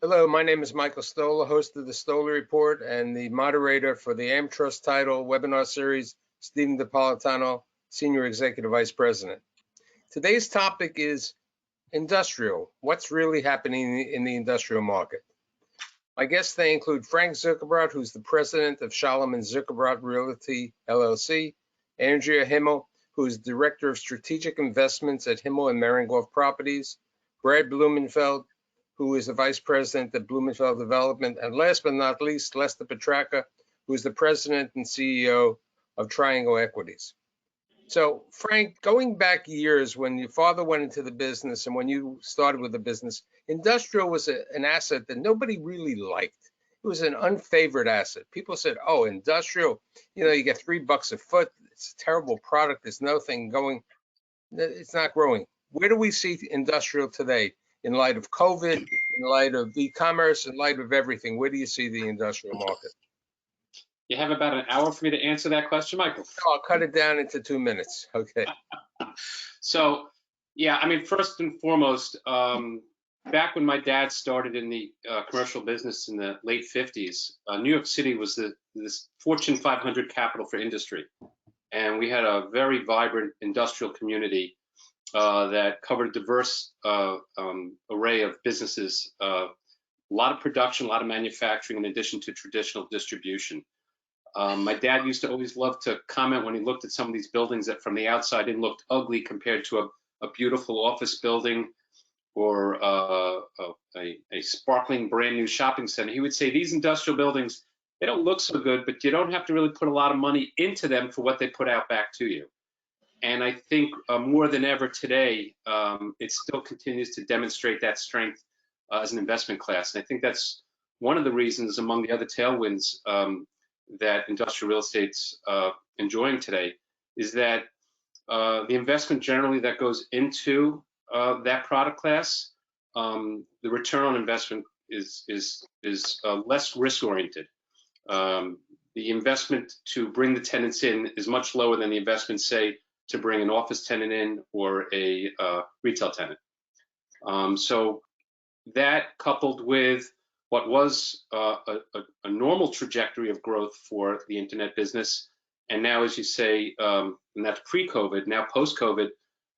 Hello, my name is Michael Stoller, host of the Stoller Report and the moderator for the AmTrust title webinar series, Stephen DiPolitano, Senior Executive Vice President. Today's topic is industrial. What's really happening in the industrial market? My guests, they include Frank Zuckerbrot, who's the president of Shalom and Zuckerbrot Realty, LLC, Andrea Himmel, who is Director of Strategic Investments at Himmel and Marangolf Properties, Brad Blumenfeld, who is the Vice President of Blumenfeld Development, and last but not least, Lester Petracca, who is the President and CEO of Triangle Equities. So, Frank, going back years when your father went into the business and when you started with the business, industrial was an asset that nobody really liked. It was an unfavored asset. People said, oh, industrial, you get $3 a foot. It's a terrible product. There's nothing going, it's not growing. Where do we see industrial today in light of COVID, in light of e-commerce, in light of everything? Where do you see the industrial market? You have about an hour for me to answer that question, Michael. No, I'll cut it down into 2 minutes. Okay. So, yeah, I mean, first and foremost, back when my dad started in the commercial business in the late 50s, New York City was this Fortune 500 capital for industry. And we had a very vibrant industrial community that covered a diverse array of businesses, a lot of production, a lot of manufacturing, in addition to traditional distribution. My dad used to always love to comment when he looked at some of these buildings that from the outside it looked ugly compared to a beautiful office building or a sparkling brand new shopping center. He would say these industrial buildings, they don't look so good, but you don't have to really put a lot of money into them for what they put out back to you. And I think more than ever today, it still continues to demonstrate that strength as an investment class. And I think that's one of the reasons, among the other tailwinds, that industrial real estate's enjoying today, is that the investment generally that goes into that product class, the return on investment is less risk oriented. The investment to bring the tenants in is much lower than the investment, say, to bring an office tenant in or a retail tenant. So that, coupled with what was a normal trajectory of growth for the internet business, and now, as you say, and that's pre-COVID, now post-COVID,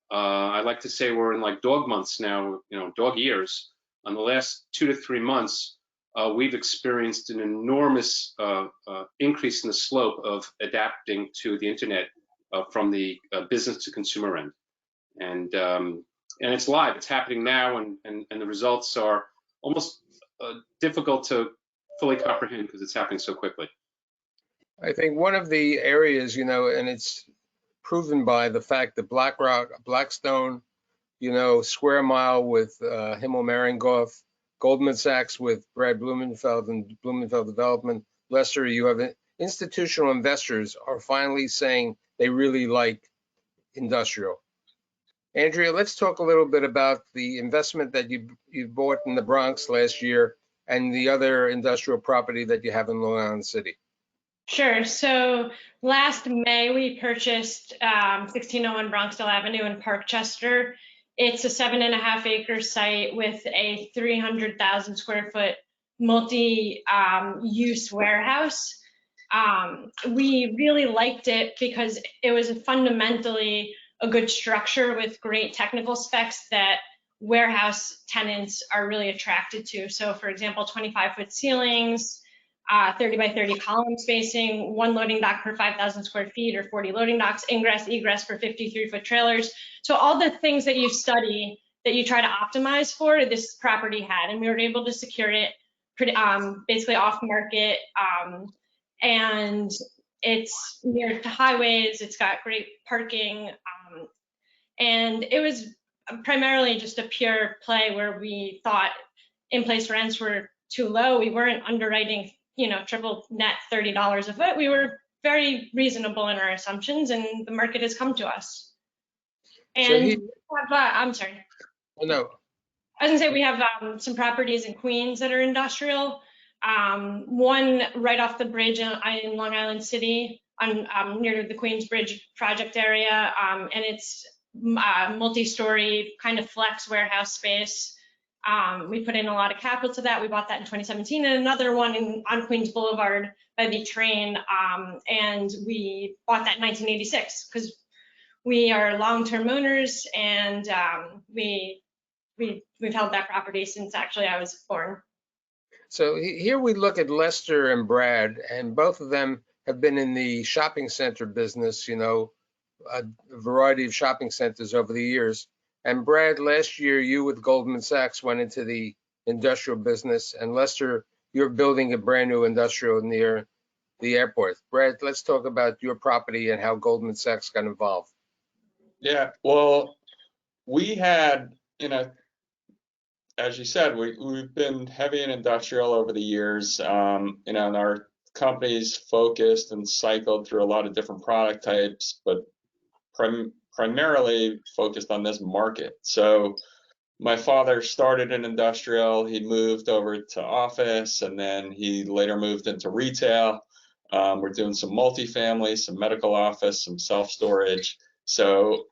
I like to say we're in like dog months now, dog years. On the last 2 to 3 months, we've experienced an enormous increase in the slope of adapting to the internet from the business to consumer end. And it's live, it's happening now, and the results are almost difficult to fully comprehend because it's happening so quickly. I think one of the areas, and it's proven by the fact that Blackstone, Square Mile with Himmel Marangolf, Goldman Sachs with Brad Blumenfeld and Blumenfeld Development, Lester, you have institutional investors are finally saying they really like industrial. Andrea, let's talk a little bit about the investment that you bought in the Bronx last year and the other industrial property that you have in Long Island City. Sure. So last May, we purchased 1601 Bronxdale Avenue in Parkchester. It's a 7.5-acre site with a 300,000 square foot multi-use warehouse. We really liked it because it was fundamentally a good structure with great technical specs that warehouse tenants are really attracted to. So for example, 25-foot ceilings, 30 by 30 column spacing, 1 loading dock per 5,000 square feet or 40 loading docks, ingress, egress for 53-foot trailers. So all the things that you study that you try to optimize for, this property had, and we were able to secure it pretty, basically off market. And it's near to highways, it's got great parking, and it was primarily just a pure play where we thought in-place rents were too low. We weren't underwriting, triple net $30 a foot. We were very reasonable in our assumptions, and the market has come to us. And so I'm sorry. Oh, no. I was gonna say we have some properties in Queens that are industrial. One right off the bridge in Long Island City, near the Queens Bridge project area, and it's multi-story kind of flex warehouse space. We put in a lot of capital to that. We bought that in 2017, and another one on Queens Boulevard by the train, and we bought that in 1986 because we are long-term owners, and we've held that property since actually I was born. So here we look at Lester and Brad, and both of them have been in the shopping center business, you know, a variety of shopping centers over the years. And Brad, last year you with Goldman Sachs went into the industrial business, and Lester, you're building a brand new industrial near the airport. Brad, let's talk about your property and how Goldman Sachs got involved. Yeah, well, we had, you know, as you said, we've been heavy in industrial over the years, you know, and our company's focused and cycled through a lot of different product types, but primarily focused on this market. So my father started in industrial, he moved over to office, and then he later moved into retail. We're doing some multifamily, some medical office, some self-storage. So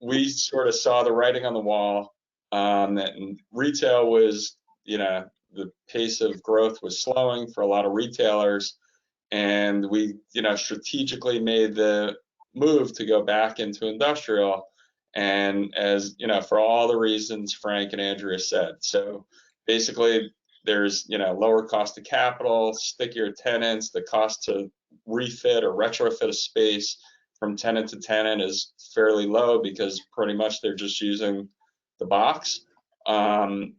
we sort of saw the writing on the wall that retail was, you know, the pace of growth was slowing for a lot of retailers. And we, you know, strategically made the move to go back into industrial. And as, you know, for all the reasons Frank and Andrea said. So basically there's, you know, lower cost of capital, stickier tenants, the cost to refit or retrofit a space from tenant to tenant is fairly low because pretty much they're just using the box. And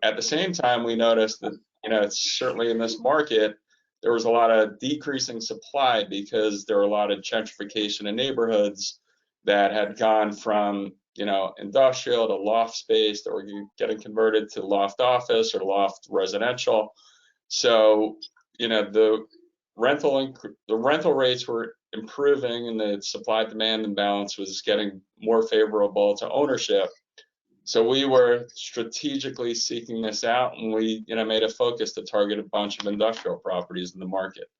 at the same time, we noticed that, you know, it's certainly in this market, there was a lot of decreasing supply because there were a lot of gentrification in neighborhoods that had gone from, you know, industrial to loft space that were getting converted to loft office or loft residential. So, you know, the rental rates were improving and the supply demand imbalance was getting more favorable to ownership. So we were strategically seeking this out, and we, you know, made a focus to target a bunch of industrial properties in the market.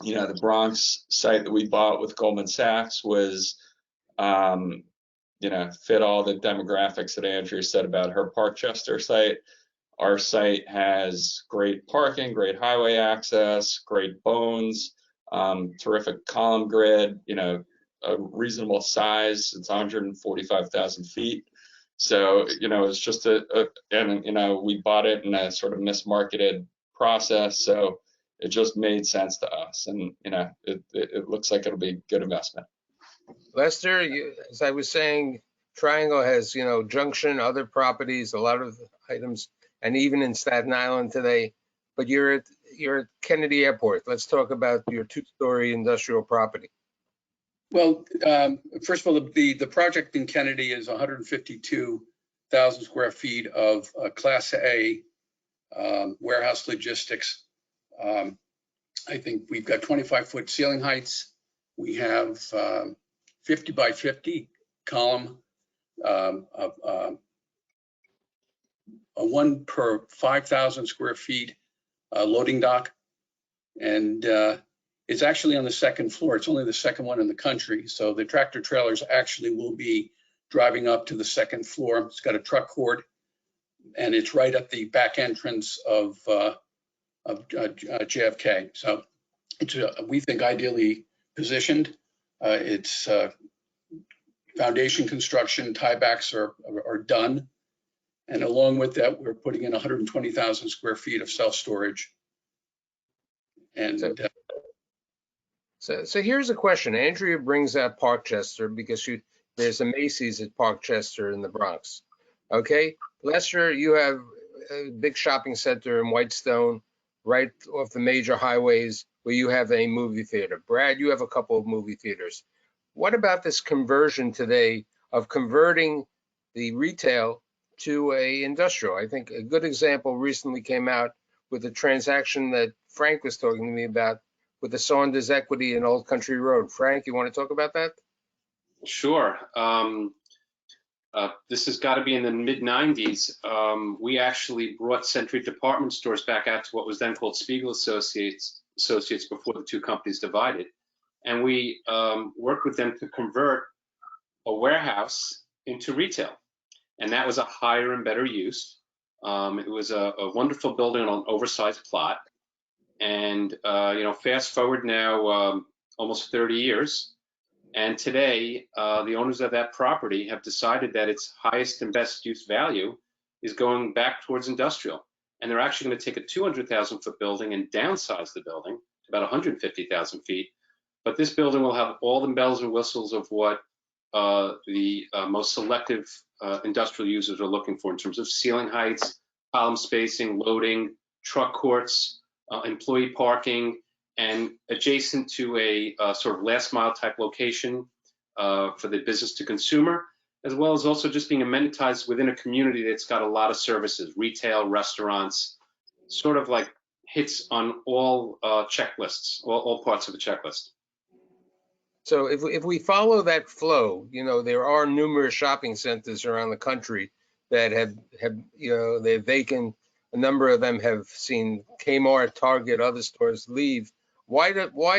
You know, the Bronx site that we bought with Goldman Sachs was, you know, fit all the demographics that Andrea said about her Parkchester site. Our site has great parking, great highway access, great bones, terrific column grid, you know, a reasonable size. It's 145,000 feet. So, you know, it's just and, you know, we bought it in a sort of mismarketed process. So it just made sense to us. And, you know, it looks like it'll be a good investment. Lester, as I was saying, Triangle has, you know, Junction, other properties, a lot of items, and even in Staten Island today. But you're at Kennedy Airport. Let's talk about your two-story industrial property. Well, first of all, the project in Kennedy is 152,000 square feet of Class A warehouse logistics. I think we've got 25-foot ceiling heights. We have 50 by 50 column, a 1 per 5,000 square feet loading dock. And it's actually on the second floor. It's only the second one in the country. So the tractor trailers actually will be driving up to the second floor. It's got a truck court, and it's right at the back entrance of JFK. So it's, we think, ideally positioned. It's foundation construction, tiebacks are done. And along with that, we're putting in 120,000 square feet of self-storage. And So here's a question. Andrea brings up Parkchester because there's a Macy's at Parkchester in the Bronx. Okay, Lester, you have a big shopping center in Whitestone, right off the major highways, where you have a movie theater. Brad, you have a couple of movie theaters. What about this conversion today of converting the retail to a industrial? I think a good example recently came out with a transaction that Frank was talking to me about with the Saunders Equity in Old Country Road. Frank, you want to talk about that? Sure. This has got to be in the mid-90s. We actually brought Century Department Stores back out to what was then called Spiegel Associates before the two companies divided. And we worked with them to convert a warehouse into retail. and that was a higher and better use. It was a wonderful building on an oversized plot. And, fast forward now almost 30 years. And today, the owners of that property have decided that its highest and best use value is going back towards industrial. And they're actually going to take a 200,000 foot building and downsize the building to about 150,000 feet. But this building will have all the bells and whistles of what the most selective industrial users are looking for in terms of ceiling heights, column spacing, loading, truck courts, employee parking, and adjacent to a sort of last mile type location for the business to consumer, as well as also just being amenitized within a community that's got a lot of services, retail, restaurants, sort of like hits on all checklists, all parts of the checklist. So if we follow that flow, there are numerous shopping centers around the country that have they're vacant. A number of them have seen Kmart, Target, other stores leave. Why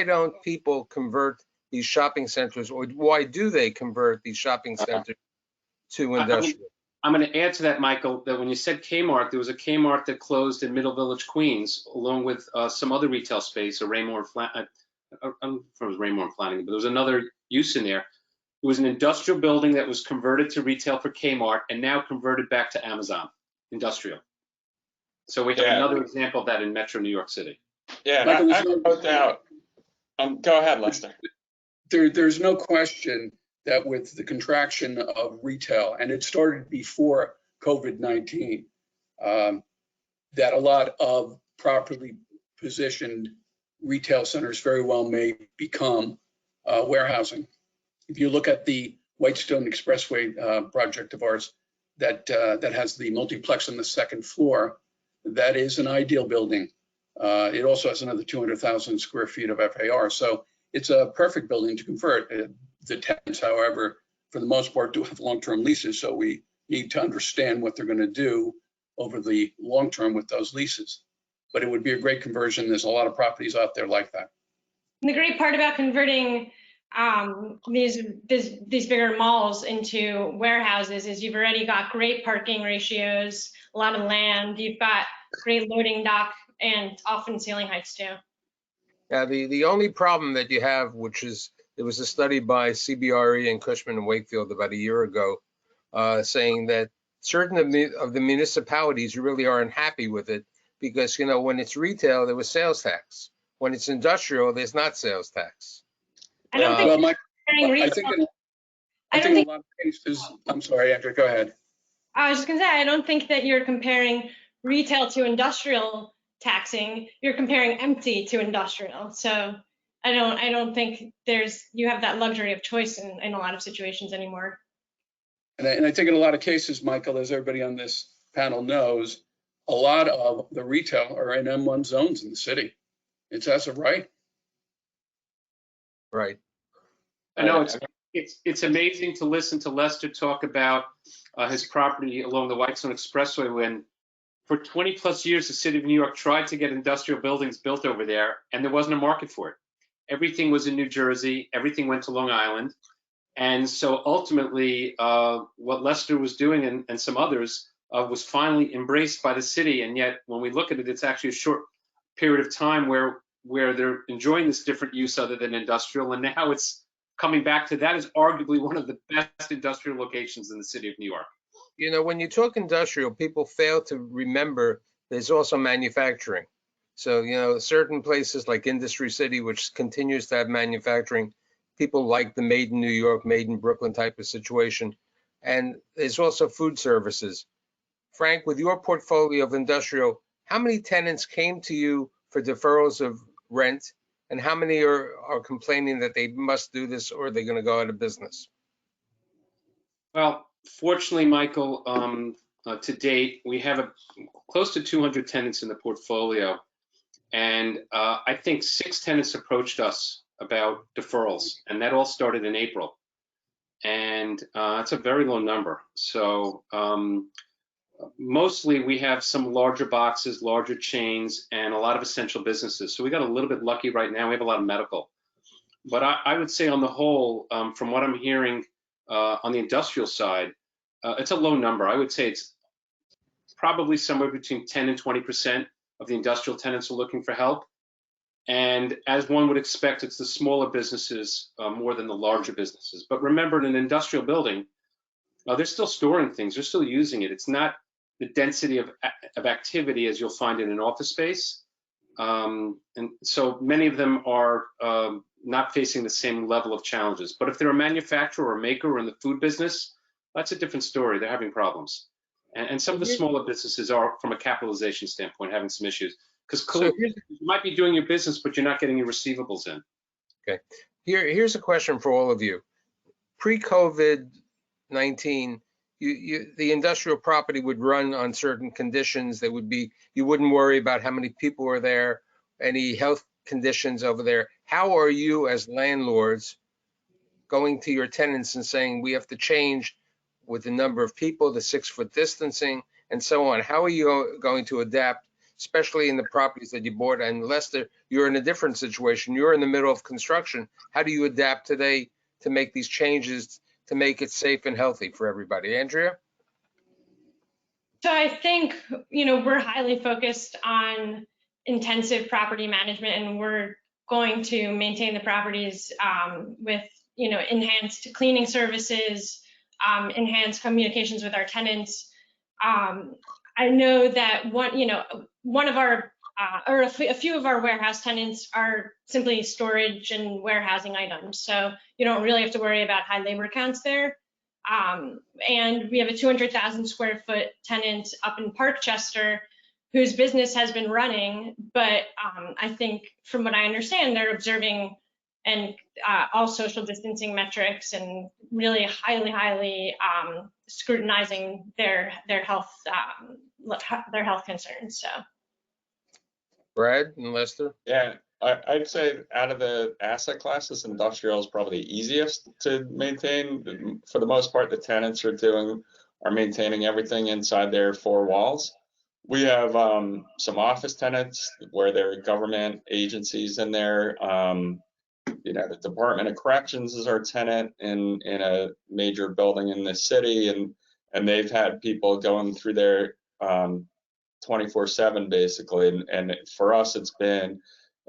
don't people convert these shopping centers, or why do they convert these shopping centers to industrial? I'm going to add to that, Michael, that when you said Kmart, there was a Kmart that closed in Middle Village, Queens, along with some other retail space, a Raymore and I don't know if it was Raymore and Flanagan, but there was another use in there. It was an industrial building that was converted to retail for Kmart and now converted back to Amazon industrial. So we have another example of that in Metro New York City. Yeah, I wrote down. Go ahead, Lester. There's no question that with the contraction of retail, and it started before COVID-19, that a lot of properly positioned retail centers very well may become warehousing. If you look at the Whitestone Expressway project of ours that has the multiplex on the second floor, that is an ideal building. It also has another 200,000 square feet of FAR. So it's a perfect building to convert. The tenants, however, for the most part, do have long-term leases. So we need to understand what they're going to do over the long term with those leases. But it would be a great conversion. There's a lot of properties out there like that. And the great part about converting these bigger malls into warehouses is you've already got great parking ratios, a lot of land, you've got great loading dock, and often ceiling heights too. Yeah, the only problem that you have, there was a study by CBRE and Cushman and Wakefield about a year ago, saying that certain of the municipalities really aren't happy with it because, when it's retail, there was sales tax. When it's industrial, there's not sales tax. I don't think well, I think in a lot of cases, I'm sorry, Andrew, go ahead. I was just gonna say, I don't think that you're comparing retail to industrial taxing. You're comparing empty to industrial. So I don't think you have that luxury of choice in a lot of situations anymore. And I think in a lot of cases, Michael, as everybody on this panel knows, a lot of the retail are in M1 zones in the city. It's as of right. Right. I know it's amazing to listen to Lester talk about his property along the Whitestone Expressway when for 20 plus years, the city of New York tried to get industrial buildings built over there and there wasn't a market for it. Everything was in New Jersey. Everything went to Long Island. And so ultimately, what Lester was doing and some others was finally embraced by the city. And yet, when we look at it, it's actually a short period of time where they're enjoying this different use other than industrial. And now it's coming back to that is arguably one of the best industrial locations in the city of New York. When you talk industrial, people fail to remember there's also manufacturing. So, certain places like Industry City, which continues to have manufacturing, people like the made in New York, made in Brooklyn type of situation. And there's also food services. Frank, with your portfolio of industrial, how many tenants came to you for deferrals of rent? And how many are complaining that they must do this or they're going to go out of business? Well, fortunately, Michael, to date, we have close to 200 tenants in the portfolio. And I think 6 tenants approached us about deferrals, and that all started in April. And it's a very low number. So mostly we have some larger boxes, larger chains, and a lot of essential businesses. So we got a little bit lucky right now. We have a lot of medical. But I would say on the whole, from what I'm hearing on the industrial side, it's a low number. I would say it's probably somewhere between 10 and 20% of the industrial tenants are looking for help. And as one would expect, it's the smaller businesses more than the larger businesses. But remember, in an industrial building, they're still storing things. They're still using it. It's not the density of activity as you'll find in an office space. And so many of them are not facing the same level of challenges. But if they're a manufacturer or a maker or in the food business, that's a different story. They're having problems. And some of the smaller businesses are, from a capitalization standpoint, having some issues. Because you might be doing your business, but you're not getting your receivables in. Okay. Here's a question for all of you. Pre-COVID-19, the industrial property would run on certain conditions. That would be, you wouldn't worry about how many people are there, any health conditions over there. How are you as landlords going to your tenants and saying, we have to change with the number of people, the 6-foot distancing, and so on? How are you going to adapt, especially in the properties that you bought? And Lester, you're in a different situation. You're in the middle of construction. How do you adapt today to make these changes to make it safe and healthy for everybody? Andrea? So I think, we're highly focused on intensive property management, and we're going to maintain the properties with, enhanced cleaning services, enhanced communications with our tenants. I know that one of our, or a few of our warehouse tenants are simply storage and warehousing items. So you don't really have to worry about high labor counts there. And we have a 200,000 square foot tenant up in Parkchester whose business has been running, but I think from what I understand, they're observing and all social distancing metrics and really highly scrutinizing their health concerns. So, Brad and Lester? Yeah, I'd say out of the asset classes, industrial is probably the easiest to maintain. For the most part, the tenants are maintaining everything inside their 4 walls. We have some office tenants where there are government agencies in there. The Department of Corrections is our tenant in a major building in the city, and they've had people going through there 24/7 basically. And for us, it's been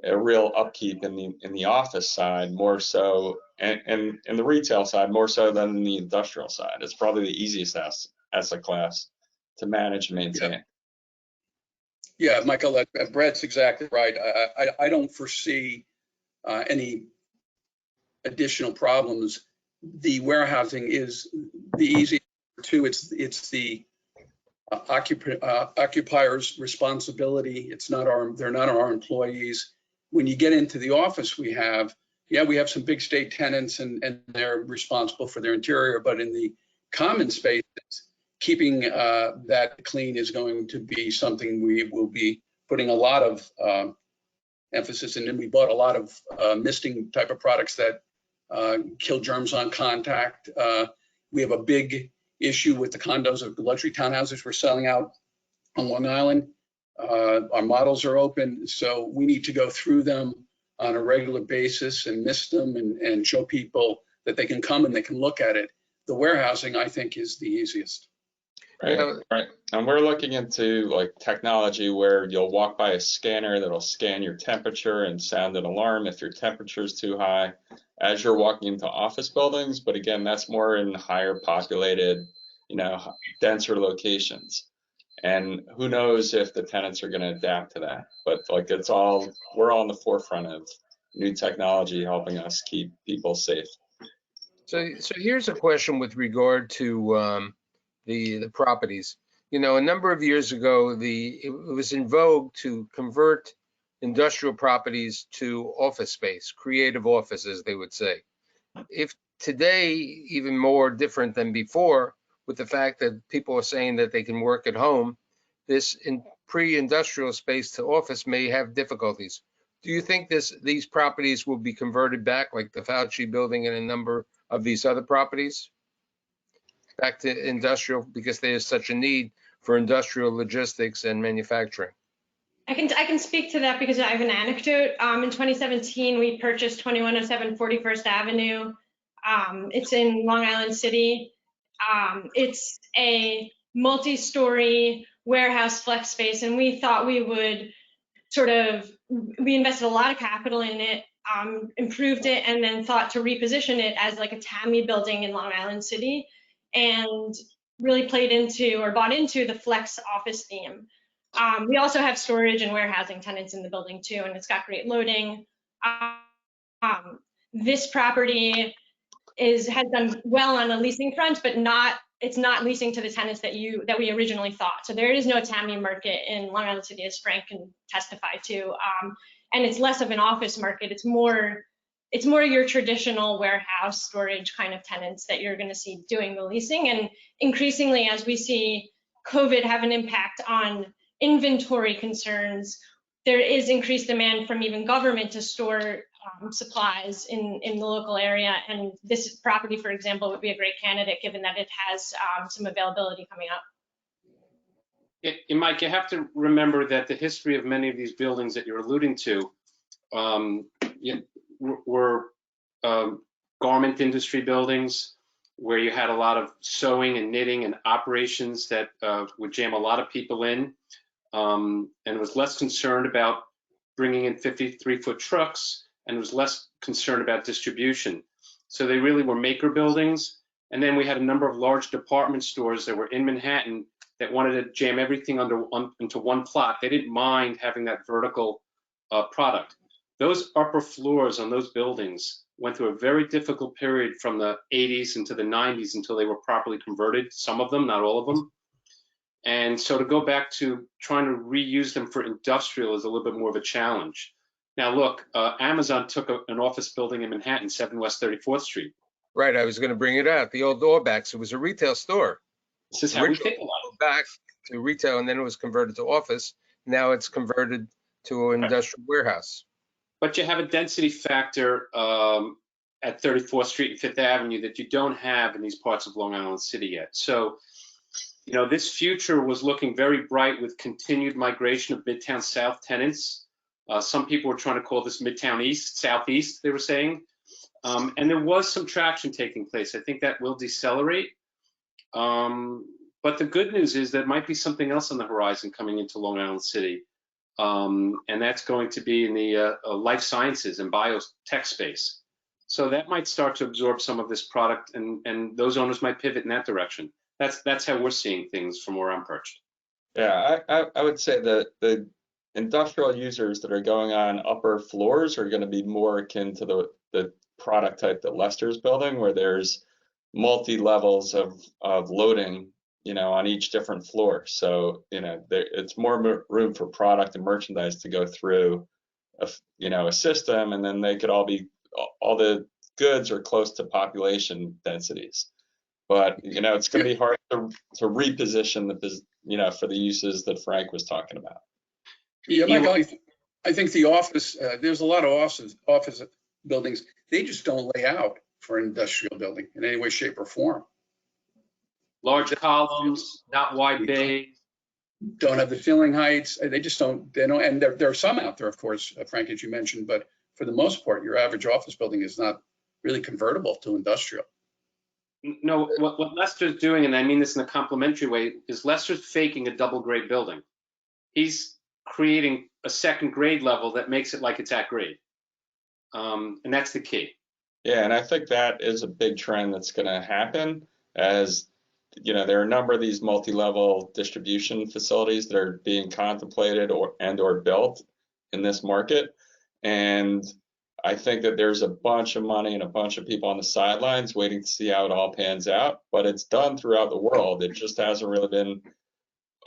a real upkeep in the office side more so, and in the retail side more so than in the industrial side. It's probably the easiest asset class to manage and maintain. Yeah, Michael, Brad's exactly right. I don't foresee any additional problems. The warehousing is the easiest too. It's the occupier's responsibility. They're not our employees. When you get into the office, we have some big state tenants and they're responsible for their interior, but in the common spaces, keeping that clean is going to be something we will be putting a lot of emphasis in. And we bought a lot of misting type of products that kill germs on contact. We have a big issue with the condos of the luxury townhouses we're selling out on Long Island. Our models are open, so we need to go through them on a regular basis and mist them and show people that they can come and they can look at it. The warehousing, I think, is the easiest. Right. And we're looking into like technology where you'll walk by a scanner that'll scan your temperature and sound an alarm if your temperature is too high as you're walking into office buildings. But again, that's more in higher populated, denser locations. And who knows if the tenants are going to adapt to that. But like we're all on the forefront of new technology helping us keep people safe. So here's a question with regard to the properties. A number of years ago, it was in vogue to convert industrial properties to office space, creative offices, they would say. If today, even more different than before, with the fact that people are saying that they can work at home, this pre-industrial space to office may have difficulties. Do you think these properties will be converted back, like the Fauci building and a number of these other properties, back to industrial, because there's such a need for industrial logistics and manufacturing? I can speak to that because I have an anecdote. In 2017, we purchased 2107 41st Avenue. It's in Long Island City. It's a multi-story warehouse flex space, and we thought we would we invested a lot of capital in it, improved it, and then thought to reposition it as like a TAMI building in Long Island City, and really played into or bought into the flex office theme. We also have storage and warehousing tenants in the building too, and it's got great loading. This property has done well on the leasing front, but it's not leasing to the tenants that we originally thought. So there is no TAMI market in Long Island City, as Frank can testify to, and it's less of an office market. It's more your traditional warehouse storage kind of tenants that you're going to see doing the leasing. And increasingly, as we see COVID have an impact on inventory concerns, there is increased demand from even government to store supplies in the local area. And this property, for example, would be a great candidate given that it has some availability coming up. Mike, you have to remember that the history of many of these buildings that you're alluding to were garment industry buildings where you had a lot of sewing and knitting and operations that would jam a lot of people in, and was less concerned about bringing in 53-foot trucks, and was less concerned about distribution. So they really were maker buildings. And then we had a number of large department stores that were in Manhattan that wanted to jam everything into one plot. They didn't mind having that vertical product. Those upper floors on those buildings went through a very difficult period from the 80s into the 90s until they were properly converted, some of them, not all of them. And so to go back to trying to reuse them for industrial is a little bit more of a challenge. Now, look, Amazon took an office building in Manhattan, 7 West 34th Street. Right, I was going to bring it out. The old Orbacks, it was a retail store. This is how we think a lot. Back to retail, and then it was converted to office. Now it's converted to an industrial warehouse. But you have a density factor at 34th Street and Fifth Avenue that you don't have in these parts of Long Island City yet. So, you know, this future was looking very bright with continued migration of Midtown South tenants. Some people were trying to call this Midtown East, Southeast, they were saying. And there was some traction taking place. I think that will decelerate. But the good news is there might be something else on the horizon coming into Long Island City. And that's going to be in the life sciences and biotech space. So that might start to absorb some of this product, and those owners might pivot in that direction. That's how we're seeing things from where I'm perched. Yeah, I would say that the industrial users that are going on upper floors are going to be more akin to the product type that Lester's building, where there's multi-levels of loading, you know, on each different floor. So, you know, it's more room for product and merchandise to go through a system, and then they could all the goods are close to population densities. But, you know, it's going to be hard to reposition for the uses that Frank was talking about. Yeah, Michael, I think the office, there's a lot of office buildings. They just don't lay out for an industrial building in any way, shape, or form. Large columns, not wide bays. Don't have the ceiling heights. They just don't. They don't. And there are some out there, of course, Frank, as you mentioned. But for the most part, your average office building is not really convertible to industrial. No, what Lester's doing, and I mean this in a complimentary way, is Lester's faking a double grade building. He's creating a second grade level that makes it like it's at grade. And that's the key. Yeah, and I think that is a big trend that's going to happen as, you know, there are a number of these multi-level distribution facilities that are being contemplated or built in this market. And I think that there's a bunch of money and a bunch of people on the sidelines waiting to see how it all pans out, but it's done throughout the world. It just hasn't really been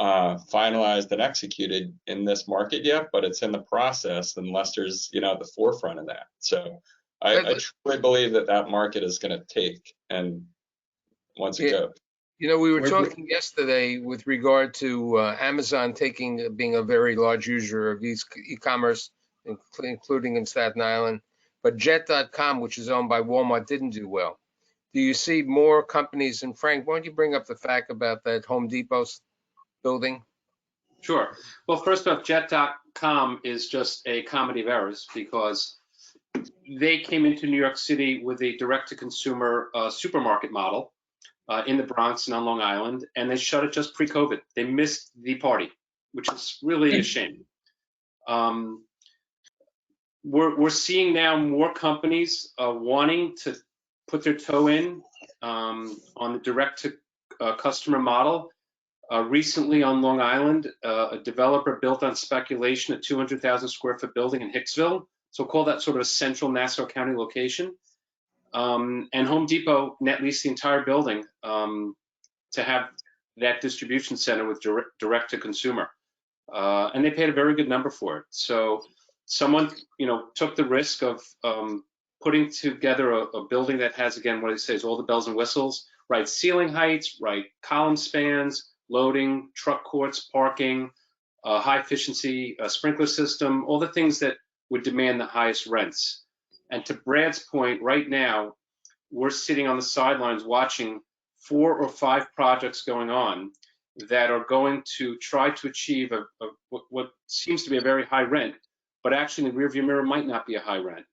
finalized and executed in this market yet, but it's in the process, and Lester's, you know, at the forefront of that. So I truly believe that market is going to take, and once it goes. You know, we were talking yesterday with regard to Amazon being a very large user of e-commerce, including in Staten Island, but Jet.com, which is owned by Walmart, didn't do well. Do you see more companies? And Frank, why don't you bring up the fact about that Home Depot building? Sure. Well, first off, Jet.com is just a comedy of errors because they came into New York City with a direct-to-consumer supermarket model. in the Bronx and on Long Island, and they shut it just pre-COVID. They missed the party, which is really a shame. We're seeing now more companies wanting to put their toe in on the direct-to-customer model. Recently on Long Island, a developer built on speculation a 200,000 square foot building in Hicksville. So we'll call that sort of a central Nassau County location. And Home Depot net leased the entire building to have that distribution center with direct to consumer. And they paid a very good number for it. So someone, took the risk of putting together a building that has, again, what I say is all the bells and whistles, right ceiling heights, right column spans, loading, truck courts, parking, high efficiency sprinkler system, all the things that would demand the highest rents. And to Brad's point, right now, we're sitting on the sidelines watching 4 or 5 projects going on that are going to try to achieve what seems to be a very high rent, but actually in the rearview mirror might not be a high rent.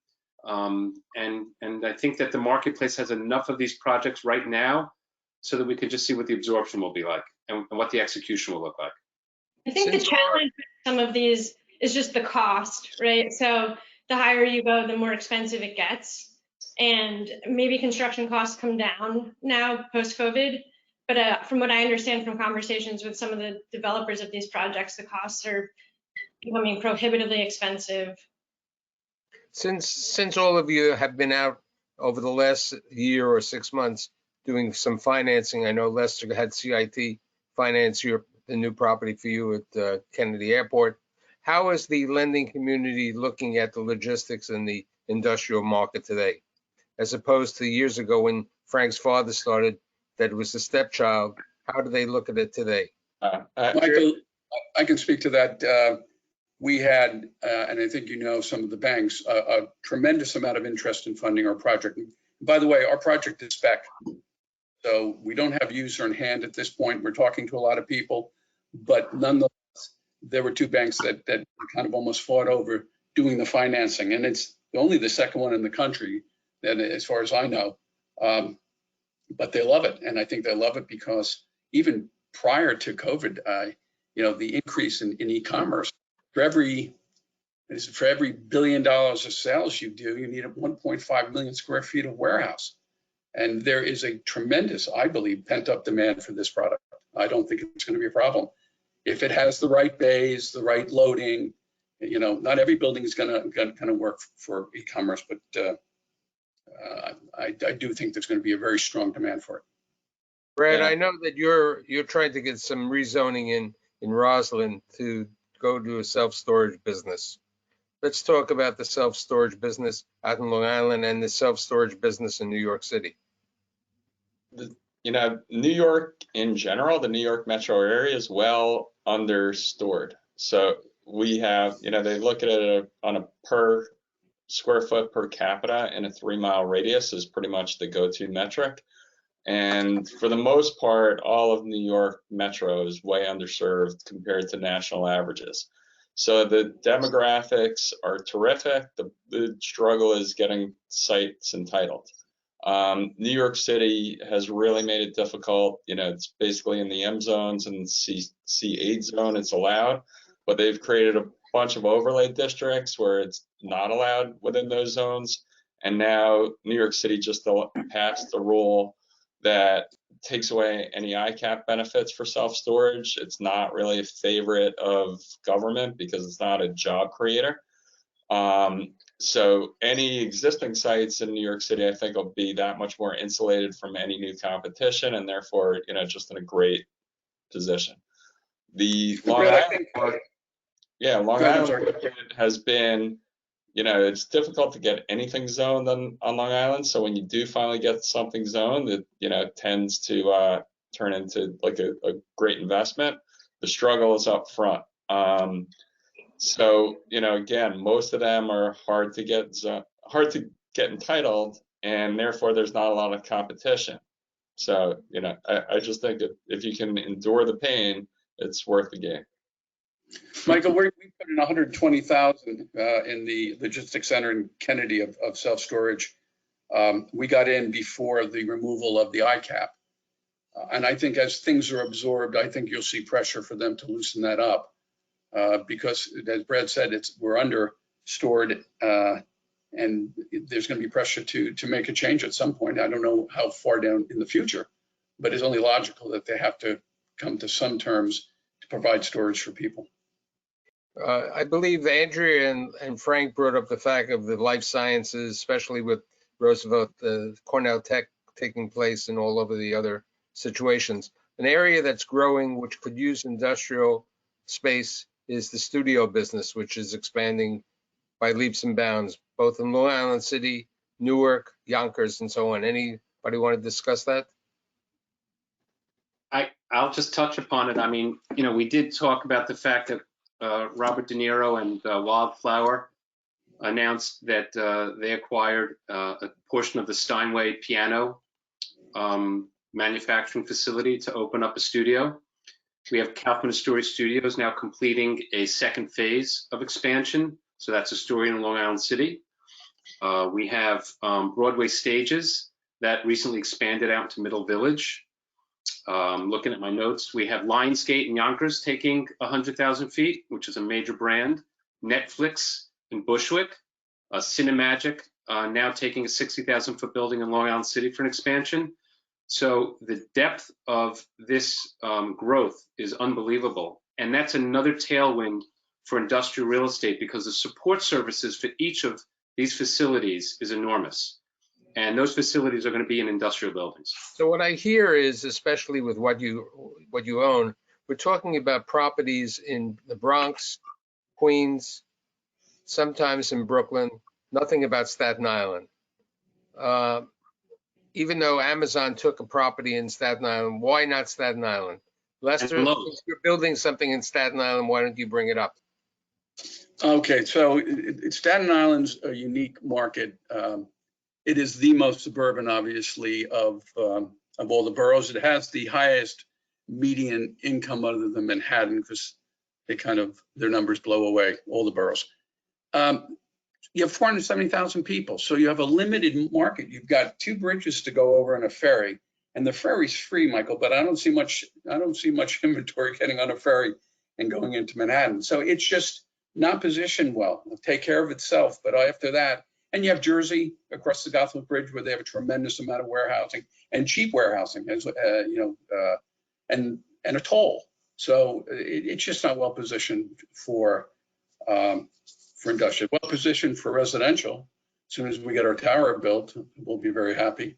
And I think that the marketplace has enough of these projects right now so that we can just see what the absorption will be like and what the execution will look like. I think the challenge with some of these is just the cost, right? So the higher you go, the more expensive it gets. And maybe construction costs come down now post-COVID. But from what I understand from conversations with some of the developers of these projects, the costs are becoming prohibitively expensive. Since all of you have been out over the last year or 6 months doing some financing, I know Lester had CIT finance the new property for you at Kennedy Airport. How is the lending community looking at the logistics and the industrial market today, as opposed to years ago when Frank's father started, that it was the stepchild? How do they look at it today? Michael, I can speak to that. We had, and I think some of the banks, a tremendous amount of interest in funding our project. By the way, our project is spec, so we don't have user in hand at this point. We're talking to a lot of people, but nonetheless, there were 2 banks that kind of almost fought over doing the financing, and it's only the second one in the country, that, as far as I know. But they love it, and I think they love it because even prior to COVID, the increase in e-commerce, for every $1 billion of sales you do, you need 1.5 million square feet of warehouse. And there is a tremendous, I believe, pent-up demand for this product. I don't think it's going to be a problem. If it has the right bays, the right loading, not every building is going to work for e-commerce, but I do think there's going to be a very strong demand for it. Brad, Yeah. I know that you're trying to get some rezoning in Roslyn to go to a self-storage business. Let's talk about the self-storage business out in Long Island and the self-storage business in New York City. New York in general, the New York metro area is well understored. So we have, they look at it on a per square foot per capita in a 3-mile radius is pretty much the go-to metric. And for the most part, all of New York metro is way underserved compared to national averages. So the demographics are terrific. The struggle is getting sites entitled. New York City has really made it difficult. It's basically in the M zones and C8 zone it's allowed, but they've created a bunch of overlay districts where it's not allowed within those zones. And now New York City just passed the rule that takes away any ICAP benefits for self-storage. It's not really a favorite of government because it's not a job creator. So any existing sites in New York City, I think, will be that much more insulated from any new competition, and therefore, just in a great position. The Long Island market, Long Island market has been, it's difficult to get anything zoned on Long Island. So when you do finally get something zoned, it tends to turn into like a great investment. The struggle is up front. So, again, most of them are hard to get entitled, and therefore there's not a lot of competition. So, I just think that if you can endure the pain, it's worth the game. Michael, we put in 120,000 in the logistics center in Kennedy of self-storage. We got in before the removal of the ICAP. And I think as things are absorbed, I think you'll see pressure for them to loosen that up. Because as Brad said, we're under stored, and there's going to be pressure to make a change at some point. I don't know how far down in the future, but it's only logical that they have to come to some terms to provide storage for people. I believe Andrea and Frank brought up the fact of the life sciences, especially with Roosevelt, Cornell Tech taking place and all over the other situations. An area that's growing, which could use industrial space, is the studio business, which is expanding by leaps and bounds, both in Long Island City, Newark, Yonkers, and so on. Anybody want to discuss that? I'll just touch upon it. I mean, you know, we did talk about the fact that Robert De Niro and Wildflower announced that they acquired a portion of the Steinway piano manufacturing facility to open up a studio. We have Kaufman Astoria Studios now completing a second phase of expansion. So that's Astoria in Long Island City. We have Broadway Stages that recently expanded out to Middle Village. Looking at my notes, we have Lionsgate in Yonkers taking 100,000 feet, which is a major brand. Netflix in Bushwick. Cinemagic now taking a 60,000 foot building in Long Island City for an expansion. So the depth of this growth is unbelievable. And that's another tailwind for industrial real estate because the support services for each of these facilities is enormous. And those facilities are going to be in industrial buildings. So what I hear is, especially with what you own, we're talking about properties in the Bronx, Queens, sometimes in Brooklyn, nothing about Staten Island. Even though Amazon took a property in Staten Island, why not Staten Island? Lester, if you're building something in Staten Island, why don't you bring it up? Okay, so Staten Island's a unique market. It is the most suburban, obviously, of all the boroughs. It has the highest median income other than Manhattan because their numbers blow away, all the boroughs. You have 470,000 people, so you have a limited market. You've got 2 bridges to go over on a ferry, and the ferry's free, Michael, but I don't see much inventory getting on a ferry and going into Manhattan. So it's just not positioned well. It'll take care of itself, but after that, and you have Jersey across the Gotham Bridge where they have a tremendous amount of warehousing and cheap warehousing, as and a toll. So it's just not well positioned for industrial. Well positioned for residential. As soon as we get our tower built, we'll be very happy.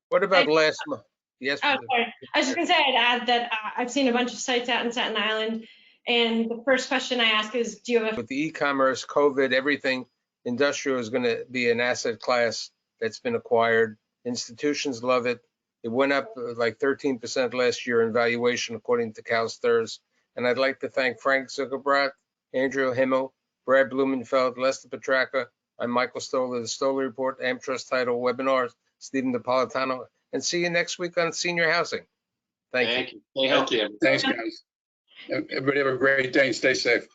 What about last month? Yes. Oh, sorry. I was just going to say, I'd add that I've seen a bunch of sites out in Staten Island, and the first question I ask is, do you have With the e-commerce, COVID, everything, industrial is going to be an asset class that's been acquired. Institutions love it. It went up like 13% last year in valuation, according to CalSTRS. And I'd like to thank Frank Zuckerbrot, Andrew Himmel, Brad Blumenfeld, Lester Petracca. I'm Michael Stoller, the Stoller Report, AmTrust title webinars, Stephen Napolitano, and see you next week on senior housing. Thank you. Stay healthy. Thanks, guys. Everybody have a great day and stay safe.